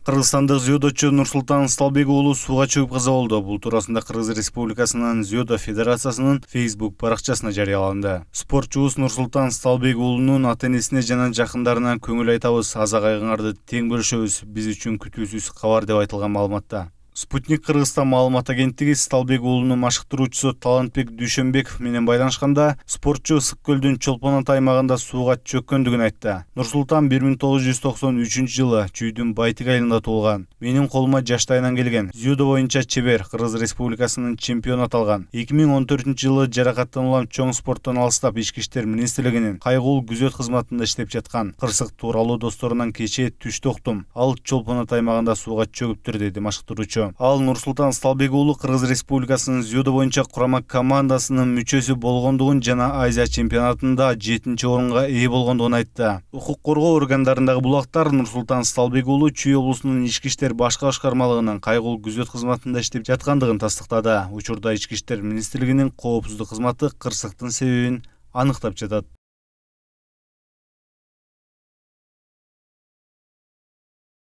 Кыргызстандык дзюдочу Нурсултан Сталбек уулу сууга чөгүп каза болду. Бул туурасында Кыргыз Республикасынын дзюдо федерациясынын Facebook баракчасына жарыяланды. Спортчубуз Нурсултан Сталбек уулунун ата-энесине жана жакындарына көңүл айтабыз, аза кайгыңарды тең бөлүшөбүз. Биз үчүн күтүүсүз кабар деп айтылган маалыматта. Спутник Кыргызстан маалымат агенттиги Сталбек уулунун машыктыруучусу Талантбек Дүйшөнбеков менен байланышканда, спортчу Ысык көлдүн Чолпон Ата аймагында сууга чөккөндүгүн айтты. Нурсултан 1993 жылы Чүйдүн Байтик айылында туулган. Менин колума жаштайынан келген. Дзюдо боюнча чебер, Кыргыз Республикасынын чемпиону аталган. 2014 жылы жаракаттануулан чоң спорттон алыстап Ички иштер министрлигинин кайгылуу күзөт кызматында иштеп жаткан. Кырсык тууралуу досторунан кечээ түштү уктум. Ал Чолпон Ата аймагында сууга чөгүптүр, деди машыктыруучу. Ал Нурсултан Сталбек уулу Кыргыз Республикасынын дзюдо боюнча курама командасынын мүчөсү болгондугун жана Азия чемпионатында 7-чи орунга ээ болгондугун айтты. Укук коргоо органдарындагы булактар Нурсултан Сталбек уулу Чүй облусунун ички иштер башкы башкармалыгынын кайгылуу күзөт кызматында иштеп жаткандыгын тастыктады. Учурда Ички иштер министрлигинин коопсуздук кызматы кырсыктын себебин аныктап жатат.